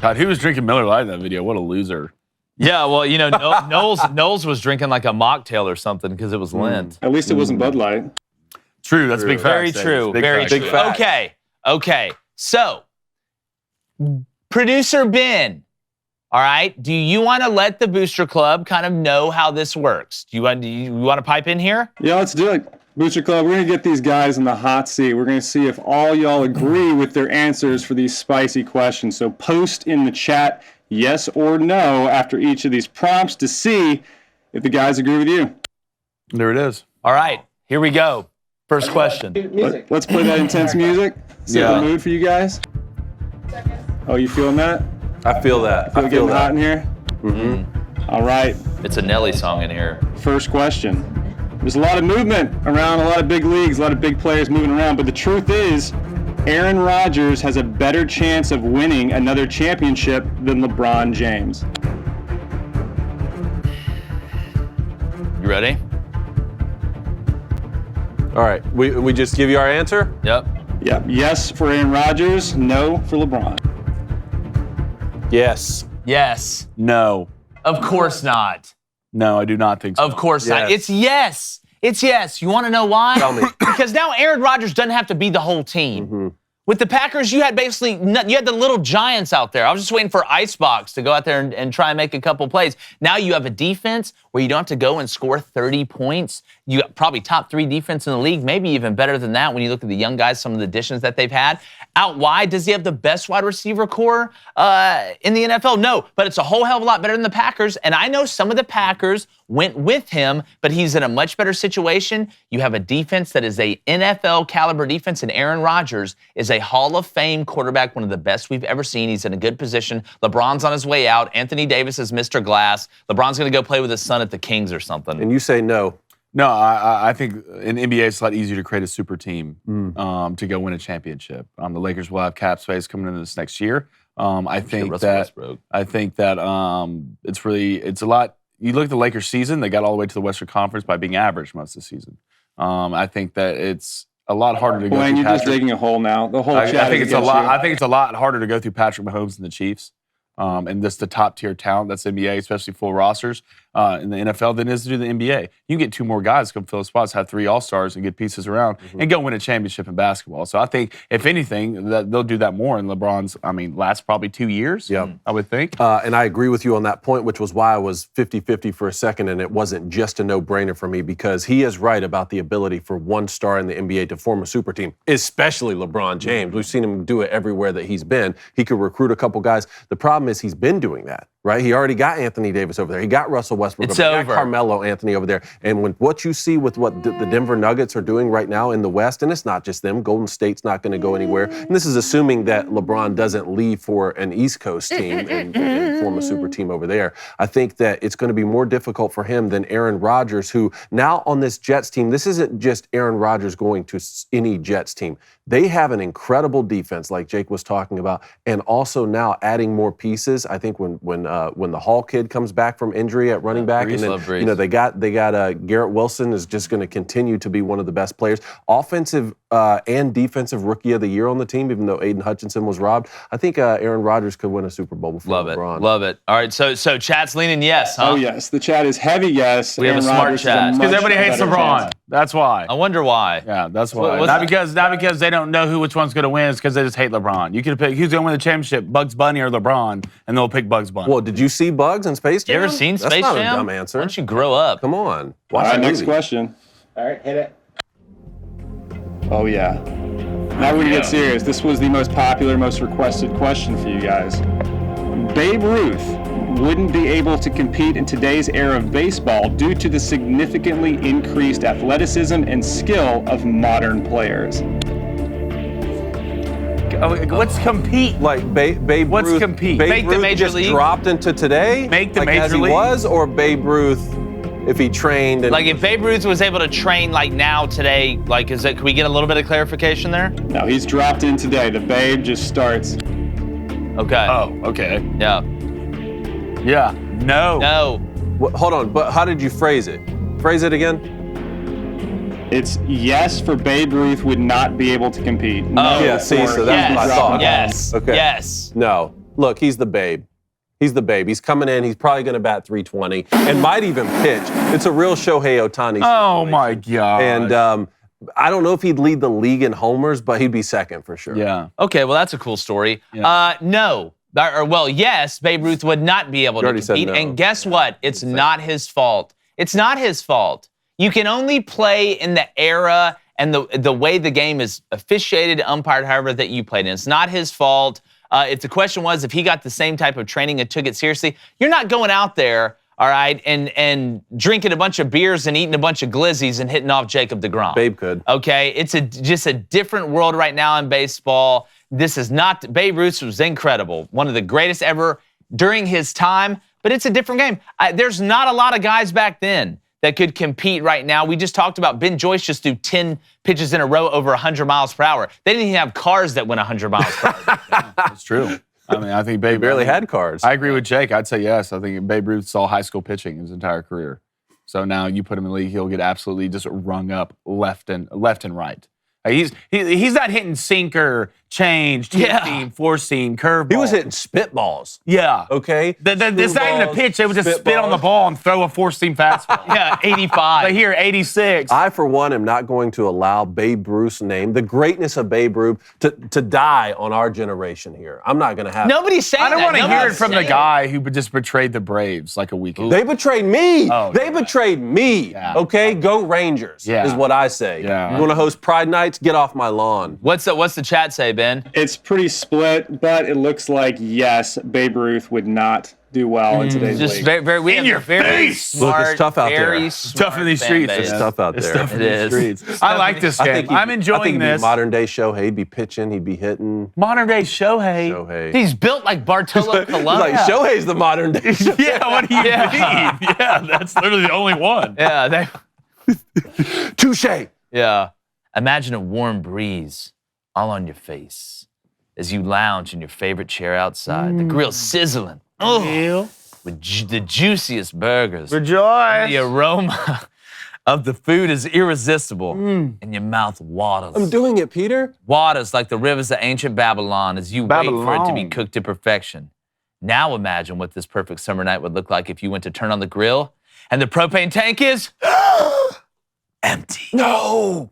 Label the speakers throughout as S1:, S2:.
S1: God, who was drinking Miller Lite in that video? What a loser.
S2: Yeah, well, you know, Knowles was drinking like a mocktail or something because it was Lent.
S3: At least it wasn't Bud Light.
S1: True, that's big
S2: Very
S1: facts.
S2: true. Very
S1: facts.
S2: true. Okay. So, producer Ben, all right, do you want to let the Booster Club kind of know how this works? Do you want to pipe in here?
S3: Yeah, let's do it. Booster Club, we're going to get these guys in the hot seat. We're going to see if all y'all agree with their answers for these spicy questions. So post in the chat yes or no after each of these prompts to see if the guys agree with you.
S1: There it is.
S2: All right, here we go. First question.
S3: Let's play that intense music. Set the mood for you guys. Oh, you feeling that?
S4: I feel that.
S3: I feel hot in here?
S4: Mm-hmm.
S3: All right.
S2: It's a Nelly song in here.
S3: First question. There's a lot of movement around, a lot of big leagues, a lot of big players moving around, but the truth is, Aaron Rodgers has a better chance of winning another championship than LeBron James.
S2: You ready?
S4: All right, we just give you our answer?
S2: Yep.
S3: Yep. Yes for Aaron Rodgers, no for LeBron.
S4: Yes.
S2: Yes.
S1: No.
S2: Of course not.
S1: No, I do not think so.
S2: Of course not. It's yes. It's yes. You want to know why?
S4: Tell me.
S2: Because now Aaron Rodgers doesn't have to be the whole team.
S4: Mm-hmm.
S2: With the Packers, you had the little giants out there. I was just waiting for Icebox to go out there and try and make a couple plays. Now you have a defense where you don't have to go and score 30 points. You got probably top 3 defense in the league, maybe even better than that when you look at the young guys, some of the additions that they've had. Out wide, does he have the best wide receiver core in the NFL? No, but it's a whole hell of a lot better than the Packers. And I know some of the Packers went with him, but he's in a much better situation. You have a defense that is a NFL caliber defense, and Aaron Rodgers is a Hall of Fame quarterback, one of the best we've ever seen. He's in a good position. LeBron's on his way out. Anthony Davis is Mr. Glass. LeBron's going to go play with his son at the Kings or something.
S4: And you say no.
S1: No, I think in NBA it's a lot easier to create a super team to go win a championship. The Lakers will have cap space coming into this next year. I think that it's a lot. You look at the Lakers season; they got all the way to the Western Conference by being average most of the season. I think that it's a lot harder to go through
S3: you're
S1: Patrick.
S3: just digging a hole now. The whole chat
S1: I think
S3: is
S1: it's a lot.
S3: against you.
S1: I think it's a lot harder to go through Patrick Mahomes and the Chiefs. And just the top tier talent that's NBA, especially full rosters in the NFL, than it is to do the NBA. You can get 2 more guys to come fill the spots, have 3 All-Stars and get pieces around and go win a championship in basketball. So I think, if anything, that they'll do that more in LeBron's, last probably 2 years, I would think.
S4: And I agree with you on that point, which was why I was 50-50 for a second, and it wasn't just a no-brainer for me, because he is right about the ability for one star in the NBA to form a super team, especially LeBron James. We've seen him do it everywhere that he's been. He could recruit a couple guys. The problem is he's been doing that, right? He already got Anthony Davis over there. He got Russell Westbrook over there. He got Carmelo Anthony over there. And when what you see with what the Denver Nuggets are doing right now in the West, and it's not just them, Golden State's not going to go anywhere. And this is assuming that LeBron doesn't leave for an East Coast team and form a super team over there. I think that it's going to be more difficult for him than Aaron Rodgers, who now on this Jets team, this isn't just Aaron Rodgers going to any Jets team. They have an incredible defense, like Jake was talking about, and also now adding more pieces. I think when the Hall kid comes back from injury at running back, and then they got Garrett Wilson is just going to continue to be one of the best players, offensive and defensive rookie of the year on the team, even though Aiden Hutchinson was robbed. I think Aaron Rodgers could win a Super Bowl before LeBron.
S2: Love it. All right, so chat's leaning yes, huh?
S3: Oh yes, the chat is heavy yes.
S2: We have a smart chat
S1: because everybody hates LeBron.
S3: Chance.
S1: That's why.
S2: I wonder why.
S1: Yeah, that's why. Not because they don't know which one's going to win. It's because they just hate LeBron. You could pick who's going to win the championship, Bugs Bunny or LeBron, and they'll pick Bugs Bunny.
S4: Well, did you see Bugs in Space Jam?
S2: You ever seen Space Jam?
S4: That's not a dumb answer.
S2: Why don't you grow up?
S4: Come on.
S3: All right, next question.
S5: All right, hit it.
S3: Oh yeah. Now we're gonna get serious. This was the most popular, most requested question for you guys. Babe Ruth wouldn't be able to compete in today's era of baseball due to the significantly increased athleticism and skill of modern players.
S1: What's compete?
S4: Like Babe
S1: What's
S4: Ruth,
S1: compete?
S4: Babe
S2: Make the
S4: Ruth
S2: major
S4: just
S2: league?
S4: dropped into today?
S1: Make the
S4: like
S1: major
S4: as he
S1: league?
S4: was, or Babe Ruth if he trained? And
S2: Like if Babe Ruth was able to train like now today, like can we get a little bit of clarification there?
S3: No, he's dropped in today. The Babe just starts.
S2: Okay.
S1: Oh, okay.
S2: Yeah.
S1: Yeah. No.
S2: No.
S4: Hold on, but how did you phrase it? Phrase it again.
S3: It's yes for Babe Ruth would not be able to compete. No
S2: Oh,
S4: yeah, see,
S3: for
S4: so that's
S2: yes.
S4: what I thought.
S2: Yes.
S4: Okay.
S2: Yes.
S4: No. look, he's the babe. He's the babe. He's coming in. He's probably going to bat 320 and might even pitch. It's a real Shohei Ohtani situation.
S1: Oh, my God.
S4: And I don't know if he'd lead the league in homers, but he'd be second for sure.
S1: Yeah.
S2: Okay, well, that's a cool story.
S1: Yeah.
S2: No. Well, yes, Babe Ruth would not be able to
S4: already said
S2: compete.
S4: no.
S2: And guess what? It's not his fault. It's not his fault. You can only play in the era and the way the game is officiated, umpired, however that you played in. It's not his fault. If the question was if he got the same type of training and took it seriously, you're not going out there, all right, and drinking a bunch of beers and eating a bunch of glizzies and hitting off Jacob deGrom.
S4: Babe could.
S2: Okay, it's just a different world right now in baseball. This is not, Babe Ruth was incredible. One of the greatest ever during his time, but it's a different game. There's not a lot of guys back then that could compete right now. We just talked about Ben Joyce just threw 10 pitches in a row over 100 miles per hour. They didn't even have cars that went 100 miles per hour.
S1: Yeah, that's true. I mean, I think Babe
S4: Barely had cars.
S1: I agree with Jake. I'd say yes. I think Babe Ruth saw high school pitching his entire career. So now you put him in the league, he'll get absolutely just rung up left and right. He's not hitting sinker, change, two-seam, four-seam, curveball.
S4: He was hitting spitballs.
S1: Yeah.
S4: Okay?
S1: It's not even a pitch. They would just spit on the ball and throw a four-seam fastball.
S2: Yeah, 85.
S1: But here, 86.
S4: I, for one, am not going to allow Babe Ruth's name, the greatness of Babe Ruth, to die on our generation here. I'm not going to have it.
S2: Nobody's saying
S1: I don't
S2: that.
S1: want to hear it from the
S2: Nobody's
S1: guy who just betrayed the Braves like a week ago.
S4: They betrayed me.
S1: Oh,
S4: They
S1: yeah.
S4: betrayed me.
S1: Yeah.
S4: Okay? Go Rangers,
S1: Yeah.
S4: is what I say.
S1: Yeah.
S4: You want to host Pride Nights? Get off my lawn.
S2: What's the chat say, Ben?
S3: It's pretty split, but it looks like, yes, Babe Ruth would not do well in today's
S2: Just
S3: league.
S2: very we
S1: In
S2: have
S1: your
S2: a very
S1: face!
S2: smart,
S4: Look, it's tough out
S2: very
S4: there.
S2: smart
S1: Tough in these
S2: fan
S1: streets.
S2: base.
S4: It's tough out there.
S1: Tough in
S2: It
S1: these
S2: is.
S1: streets. I like this game. I'm enjoying
S4: I think he'd
S1: this.
S4: be modern day Shohei. He'd be pitching. He'd be hitting.
S1: Modern day Shohei.
S2: He's built like Bartolo
S4: He's
S2: Colon.
S4: like, Shohei's the modern day Shohei.
S1: Yeah, what do you mean? Yeah, that's literally the only one.
S2: Yeah,
S4: Touche.
S2: yeah. Imagine a warm breeze all on your face as you lounge in your favorite chair outside. The grill sizzling. Oh, with the juiciest burgers.
S1: Rejoice.
S2: The aroma of the food is irresistible, and your mouth waters.
S4: I'm doing it, Peter.
S2: Waters like the rivers of ancient Babylon as you wait for it to be
S1: Babylon.
S2: cooked to perfection. Now imagine what this perfect summer night would look like if you went to turn on the grill and the propane tank is empty.
S4: No.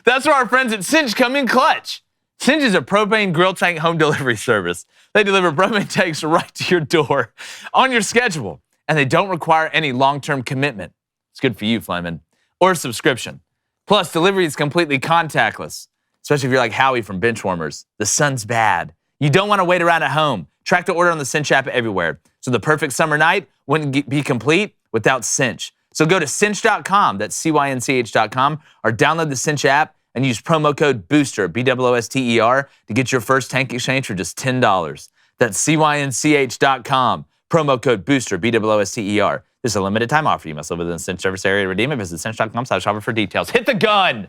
S2: That's where our friends at Cynch come in clutch. Cynch is a propane grill tank home delivery service. They deliver propane tanks right to your door on your schedule, and they don't require any long-term commitment. It's good for you, Flamin'. Or subscription. Plus, delivery is completely contactless, especially if you're like Howie from Benchwarmers. The sun's bad. You don't want to wait around at home. Track the order on the Cynch app everywhere. So the perfect summer night wouldn't be complete without Cynch. So go to cynch.com, that's cynch.com, or download the Cynch app and use promo code BOOSTER, BOOSTER, to get your first tank exchange for just $10. That's cynch.com, promo code BOOSTER, BOOSTER. This is a limited time offer. You must live within the Cynch service area to redeem it. Visit cynch.com/offer for details. Hit the gun!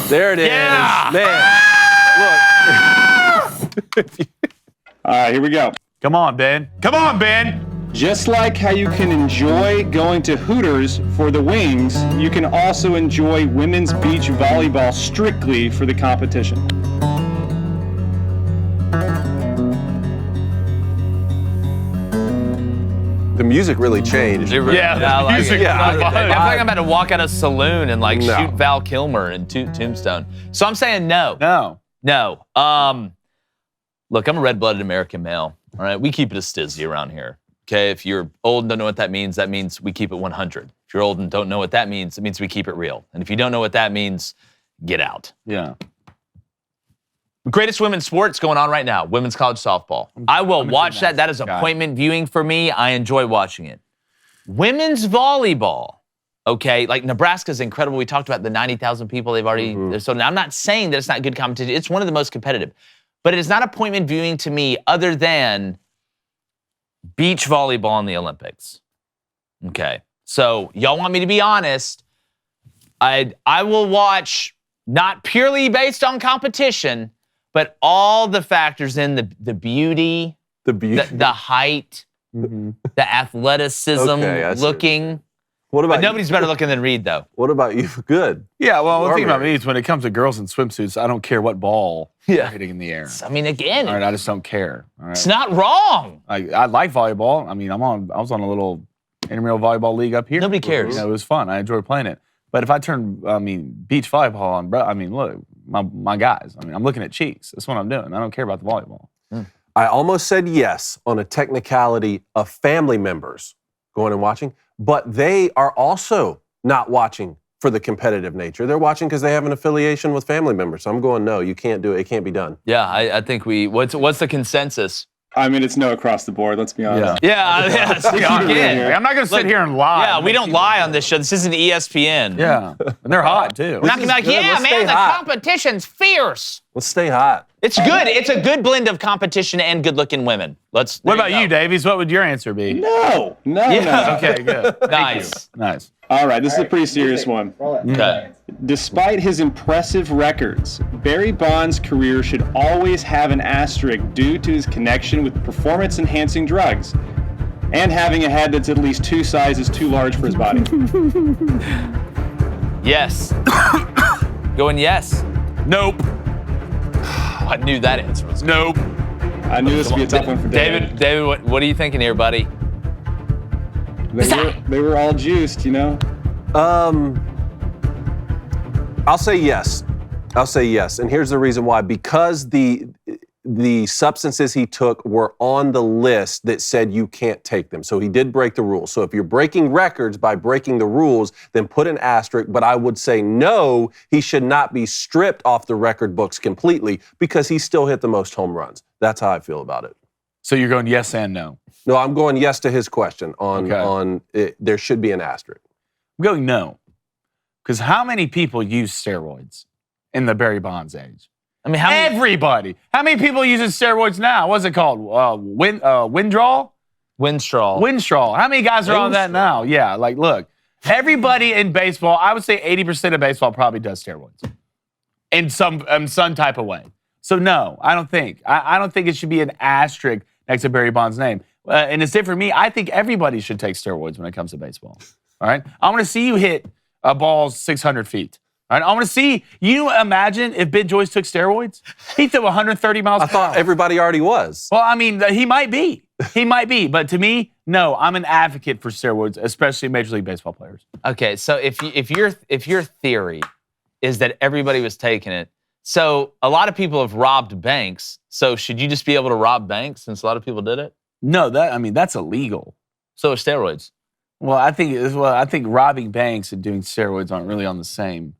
S4: There it is.
S2: Yeah.
S4: Man. Look.
S3: All right, here we go.
S1: Come on, Ben. Come on, Ben.
S3: Just like how you can enjoy going to Hooters for the wings, you can also enjoy women's beach volleyball strictly for the competition.
S4: The music really changed.
S1: Yeah,
S2: I like
S1: music
S2: it.
S1: is
S2: I
S1: fun.
S2: feel like I'm about to walk out of a saloon and like
S4: No.
S2: shoot Val Kilmer in Tombstone. So I'm saying no.
S1: No.
S2: No. Look, I'm a red-blooded American male. All right, we keep it a stizzy around here. Okay, if you're old and don't know what that means we keep it 100. If you're old and don't know what that means, it means we keep it real. And if you don't know what that means, get out.
S1: Yeah.
S2: The greatest women's sports going on right now, women's college softball. I will watch that. That is
S1: guy.
S2: appointment viewing for me. I enjoy watching it. Women's volleyball. Okay, like Nebraska's incredible. We talked about the 90,000 people they've already. So now I'm not saying that it's not good competition. It's one of the most competitive. But it is not appointment viewing to me other than beach volleyball in the Olympics. Okay, so y'all want me to be honest. I will watch not purely based on competition, but all the factors in the beauty,
S4: The beauty.
S2: the height, the athleticism,
S4: Okay, I see.
S2: looking.
S4: What about
S2: But nobody's better looking than Reed, though.
S4: What about you? Good.
S1: Yeah, well, the thing about
S4: married.
S1: me is when it comes to girls in swimsuits, I don't care what ball they're hitting in the air.
S2: I mean, again,
S1: All right, I just don't care. All right?
S2: it's not wrong.
S1: I like volleyball. I mean, I was on a little intramural volleyball league up here.
S2: Nobody cares.
S1: You know, it was fun. I enjoyed playing it. But if I turn, beach volleyball on, bro, I mean, look, my guys. I mean, I'm looking at cheeks. That's what I'm doing. I don't care about the volleyball.
S4: I almost said yes on a technicality of family members going and watching, but they are also not watching for the competitive nature. They're watching because they have an affiliation with family members. So I'm going, no, you can't do it. It can't be done.
S2: Yeah, I think what's the consensus?
S3: I mean, it's no across the board. Let's be honest.
S2: Yeah, again.
S1: Like, I'm not going to sit here and lie.
S2: Yeah, we don't lie on this show. This isn't ESPN.
S1: Yeah, and they're hot, too.
S2: We're not gonna be like,
S4: good.
S2: yeah,
S4: Let's
S2: man,
S4: stay
S2: the
S4: hot.
S2: competition's fierce.
S4: Let's stay hot.
S2: It's good. It's a good blend of competition and good-looking women.
S1: What about you, Davies? What would your answer be?
S3: No.
S1: Okay, good.
S2: Nice.
S1: Nice.
S3: All right, this is a pretty serious one.
S2: Okay.
S3: Despite his impressive records, Barry Bonds' career should always have an asterisk due to his connection with performance-enhancing drugs and having a head that's at least 2 sizes too large for his body.
S2: Yes. Going yes.
S1: Nope.
S2: I knew that answer was
S1: Nope.
S3: I knew this would be a tough one for David.
S2: David, what are you thinking here, buddy?
S3: They were all juiced, you know?
S4: I'll say yes. And here's the reason why. Because the substances he took were on the list that said you can't take them. So he did break the rules. So if you're breaking records by breaking the rules, then put an asterisk. But I would say no, he should not be stripped off the record books completely because he still hit the most home runs. That's how I feel about it.
S1: So you're going yes and no.
S4: No, I'm going yes to his question on
S1: Okay.
S4: There should be an asterisk.
S1: I'm going no. Because how many people use steroids in the Barry Bonds age?
S2: I mean, how many?
S1: Everybody. How many people using steroids now? What's it called? Windstraw? Windstraw. How many guys are on that now? Yeah, like, look, everybody in baseball, I would say 80% of baseball probably does steroids in some type of way. So, no, I don't think. I don't think it should be an asterisk next to Barry Bonds' name. And it's different for me. I think everybody should take steroids when it comes to baseball. All right? I want to see you hit a ball 600 feet. All right, I want to see, you imagine if Ben Joyce took steroids? He'd throw 130 miles
S4: I
S1: per hour.
S4: thought everybody already was.
S1: Well, I mean, he might be. He might be. But to me, no, I'm an advocate for steroids, especially Major League Baseball players.
S2: Okay, so if your theory is that everybody was taking it, so a lot of people have robbed banks. So should you just be able to rob banks since a lot of people did it?
S1: No, that's illegal.
S2: So are steroids.
S1: Well, I think robbing banks and doing steroids aren't really on the same.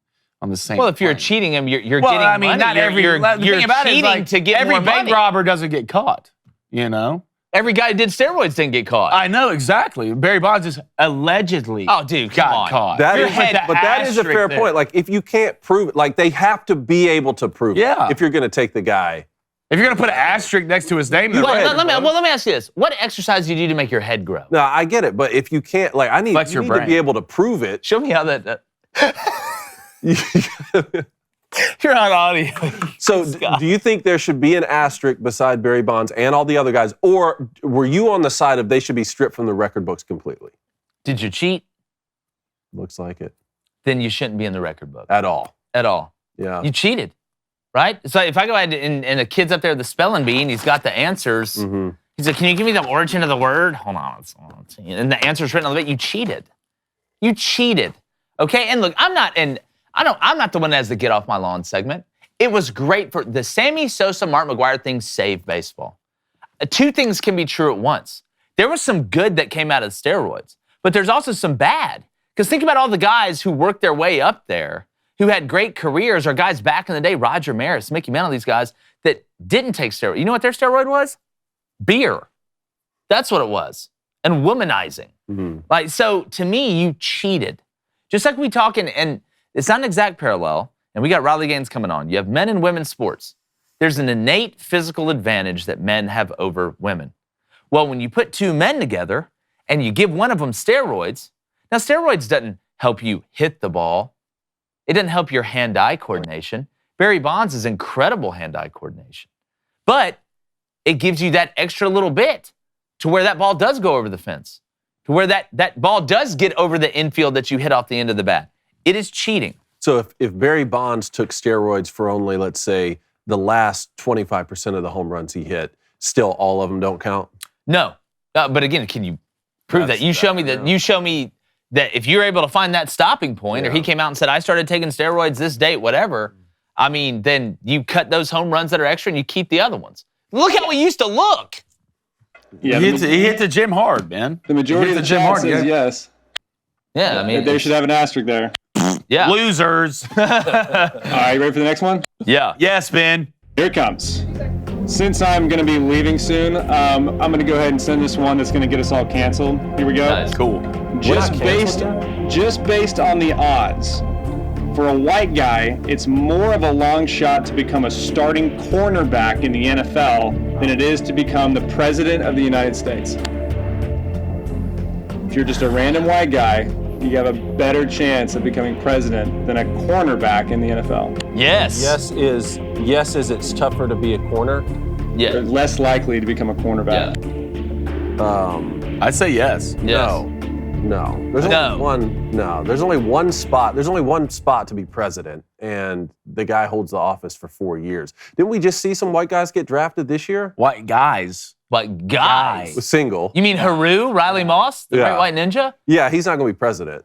S2: Well, if you're
S1: plane.
S2: cheating them, you're
S1: Well,
S2: getting
S1: I mean,
S2: money.
S1: not every.
S2: You're
S1: the thing about it is,
S2: cheating
S1: like,
S2: to get
S1: every
S2: more
S1: bank
S2: money.
S1: robber doesn't get caught. You know.
S2: Every guy who did steroids didn't get caught.
S1: I know exactly. Barry Bonds just allegedly.
S2: Oh, dude, come
S1: got
S2: on.
S1: caught.
S4: That
S2: Your
S4: is,
S2: head
S4: but that is a
S1: asterisk
S4: fair
S1: there.
S4: point. Like, if you can't prove it, like, they have to be able to prove
S1: Yeah.
S4: it if you're going to take the guy.
S1: If you're gonna put an asterisk next to his name, then
S2: Let me ask you this: what exercise do you do to make your head grow?
S4: No, I get it, but if you can't, like,
S1: Flex
S4: you
S1: your
S4: need
S1: brain.
S4: to be able to prove it.
S2: Show me how that. You're on audio.
S4: So, do you think there should be an asterisk beside Barry Bonds and all the other guys, or were you on the side of they should be stripped from the record books completely?
S2: Did you cheat?
S4: Looks like it.
S2: Then you shouldn't be in the record book
S4: At all.
S2: at all.
S4: Yeah.
S2: You cheated, right? So if I go ahead and a kid's up there with the spelling bee and he's got the answers, he's like, "Can you give me the origin of the word?" Hold on, let's see. And the answer's written on the bit. You cheated. You cheated. Okay. And look, I'm not the one that has the get off my lawn segment. It was great for the Sammy Sosa, Mark McGwire thing saved baseball. Two things can be true at once. There was some good that came out of steroids, but there's also some bad. Because think about all the guys who worked their way up there, who had great careers, or guys back in the day, Roger Maris, Mickey Mantle, these guys that didn't take steroids. You know what their steroid was? Beer. That's what it was. And womanizing. Like, so to me, you cheated. Just like we talking, and it's not an exact parallel, and we got Riley Gaines coming on. You have men and women's sports. There's an innate physical advantage that men have over women. Well, when you put two men together and you give one of them steroids, now steroids doesn't help you hit the ball. It doesn't help your hand-eye coordination. Barry Bonds is incredible hand-eye coordination. But it gives you that extra little bit to where that ball does go over the fence. to where that ball does get over the infield that you hit off the end of the bat. It is cheating.
S4: So if Barry Bonds took steroids for only, let's say, the last 25% of the home runs he hit, still all of them don't count?
S2: No. But again, can you prove that? You show me that. You show me that if you're able to find that stopping point, or he came out and said, I started taking steroids this date, whatever, I mean, then you cut those home runs that are extra and you keep the other ones. Look how we used to look.
S3: Yeah,
S1: he hit the gym hard, man.
S3: The majority of the chat says yes.
S2: Yeah, I mean.
S3: They should have an asterisk there.
S2: Yeah.
S1: Losers.
S3: All right, you ready for the next one?
S2: Yeah.
S1: Yes, Ben.
S3: Here it comes. Since I'm going to be leaving soon, I'm going to go ahead and send this one that's going to get us all canceled. Here we go.
S2: Nice.
S1: Cool.
S3: Just based on the odds, for a white guy, it's more of a long shot to become a starting cornerback in the NFL than it is to become the president of the United States. If you're just a random white guy, you have a better chance of becoming president than a cornerback in the NFL.
S2: Yes.
S4: Yes is it's tougher to be a corner.
S2: Yeah.
S3: They're less likely to become a cornerback.
S1: I'd say yes.
S2: Yes.
S4: No. There's only one spot. There's only one spot to be president, and the guy holds the office for 4 years. Didn't we just see some white guys get drafted this year?
S1: White guys.
S2: But guys.
S4: Single.
S2: You mean Haru, Riley Moss, the Great White Ninja?
S4: Yeah, he's not going to be president.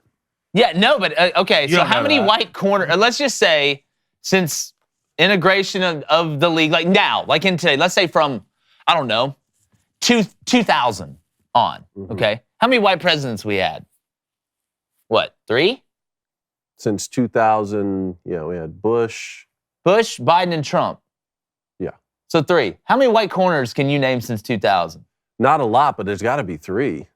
S2: Yeah, no, but okay, so how many white corner, let's just say, since integration of the league, like now, like in today, let's say from, I don't know, 2000 on, okay? How many white presidents we had? What, 3?
S4: Since 2000, we had Bush,
S2: Biden, and Trump.
S4: Yeah.
S2: So 3. How many white corners can you name since 2000?
S4: Not a lot, but there's got to be 3.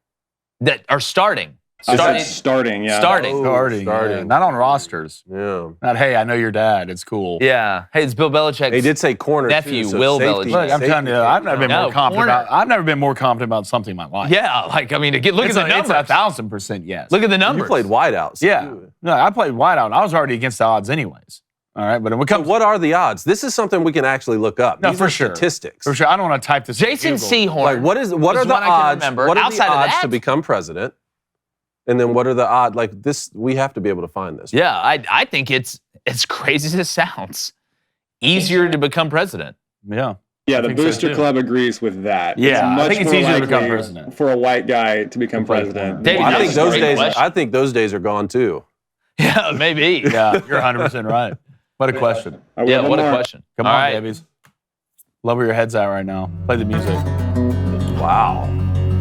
S2: That are starting.
S3: Starting, yeah.
S2: Starting.
S1: Yeah. Not on rosters.
S4: Yeah.
S1: Not, hey, I know your dad. It's cool.
S2: Yeah. Hey, it's Bill Belichick's
S4: They did say corner
S2: nephew,
S4: too, so
S2: Will
S4: safety-
S2: Belichick.
S1: Look, I'm telling you, I've never been more confident
S2: corner.
S1: I've never been more confident about something in my life.
S2: Yeah, like, I mean, look at the numbers.
S1: It's 1,000% yes.
S2: Look at the numbers.
S4: You played wideout. So
S1: Yeah. No, I played wideout, and I was already against the odds anyways. All right, but when it
S4: So
S1: comes
S4: what are the odds? This is something we can actually look up.
S1: No,
S4: These
S1: for
S4: are
S1: sure.
S4: statistics.
S1: For sure, I don't want to type this. in
S2: Jason
S1: Google.
S2: Sehorn.
S4: Like what are the
S2: one I can
S4: odds?
S2: remember.
S4: What are
S2: Outside
S4: the
S2: of
S4: odds
S2: that-
S4: to become president? And then what are the odds? Like this, we have to be able to find this.
S2: Yeah, I think it's as crazy as it sounds. Easier to become president.
S1: Yeah.
S3: Yeah, the
S1: think so,
S3: Booster
S1: too.
S3: Club agrees with that.
S1: Yeah, I
S3: much
S1: think it's
S3: more
S1: easier to become
S3: likely
S1: president.
S3: for a white guy to become president.
S2: David,
S4: I
S2: that's
S4: think
S2: a
S4: those
S2: great
S4: days.
S2: question.
S4: I think those days are gone too.
S2: Yeah, maybe.
S1: Yeah, you're 100% right. What a question.
S3: All right, we
S2: Yeah,
S3: have
S2: what
S3: one
S2: a
S3: more.
S2: question.
S1: Come
S2: All
S1: on,
S2: right.
S1: babies. Love where your head's at right now. Play the music.
S4: Wow.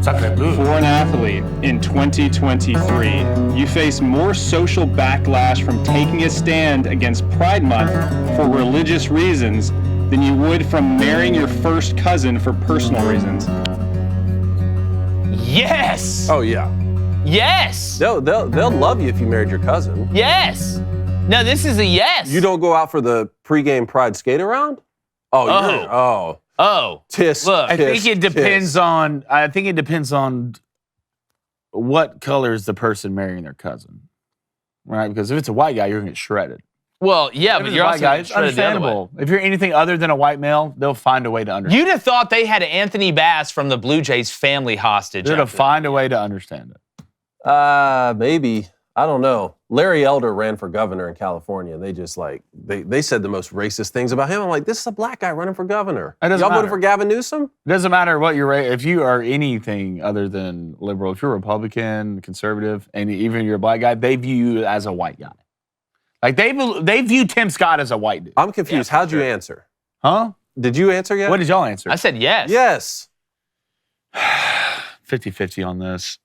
S3: For an athlete in 2023, you face more social backlash from taking a stand against Pride Month for religious reasons than you would from marrying your first cousin for personal reasons.
S2: Yes.
S4: Oh yeah.
S2: Yes.
S4: They'll love you if you married your cousin.
S2: Yes. No, this is a yes.
S4: You don't go out for the pregame Pride skate around? Oh.
S2: Oh.
S4: Tisk.
S2: Look,
S1: I think it depends on. I think it depends on what color is the person marrying their cousin, right? Because if it's a white guy, you're gonna get shredded.
S2: Well, yeah,
S1: If
S2: but
S1: it's
S2: you're
S1: a white
S2: also
S1: guy,
S2: getting
S1: it's
S2: shredded the other way.
S1: understandable. If you're anything other than a white male, they'll find a way to understand.
S2: You'd have thought they had Anthony Bass from the Blue Jays family hostage.
S1: They're to
S2: after
S1: find a way to understand it.
S4: Maybe. I don't know. Larry Elder ran for governor in California. They just they said the most racist things about him. I'm like, this is a black guy running for governor.
S1: It doesn't
S4: Y'all voted
S1: matter.
S4: for Gavin Newsom?
S1: It doesn't matter what you're. If you are anything other than liberal, if you're Republican, conservative, and even you're a black guy, they view you as a white guy. Like they view Tim Scott as a white dude.
S4: I'm confused.
S2: Yeah, for
S4: How'd you
S2: sure.
S4: answer?
S1: Huh?
S4: Did you answer yet?
S1: What did y'all answer?
S2: I said yes.
S4: Yes.
S1: 50-50 on this.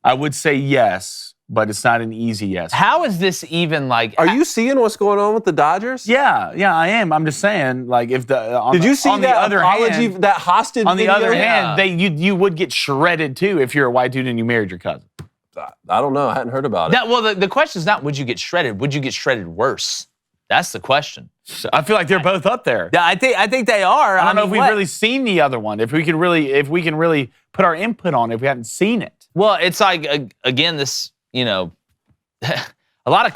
S1: I would say yes, but it's not an easy yes.
S2: How is this even like?
S4: Are you seeing what's going on with the Dodgers?
S1: Yeah, I am. I'm just saying, like, if the
S4: Did you see
S1: on
S4: that
S1: the other
S4: apology,
S1: hand,
S4: that hostage
S1: on the
S4: video?
S1: other
S2: Yeah.
S1: hand, you would get shredded too if you're a white dude and you married your cousin.
S4: I don't know. I hadn't heard about it.
S2: That, well, the question is not would you get shredded? Would you get shredded worse? That's the question.
S1: So I feel like they're both up there.
S2: Yeah, I think they are.
S1: I don't know if
S2: mean,
S1: we've really seen the other one. If we can really put our input on it, if we haven't seen it.
S2: Well, it's like again, this a lot of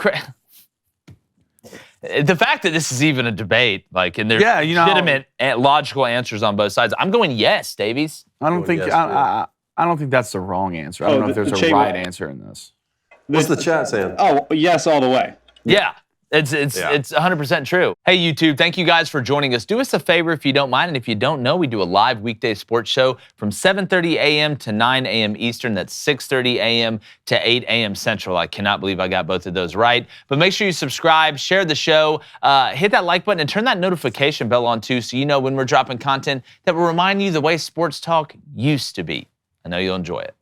S2: the fact that this is even a debate, like, and there's legitimate and logical answers on both sides. I'm going yes, Davies.
S1: I don't
S4: Oh,
S1: think
S4: yes,
S1: I I don't think that's the wrong answer. I don't know if there's a right answer in this.
S4: What's the chat saying?
S3: Oh, yes, all the way.
S2: Yeah. It's 100% true. Hey, YouTube, thank you guys for joining us. Do us a favor if you don't mind, and if you don't know, we do a live weekday sports show from 7:30 a.m. to 9 a.m. Eastern. That's 6:30 a.m. to 8 a.m. Central. I cannot believe I got both of those right. But make sure you subscribe, share the show, hit that like button, and turn that notification bell on too, so you know when we're dropping content that will remind you the way sports talk used to be. I know you'll enjoy it.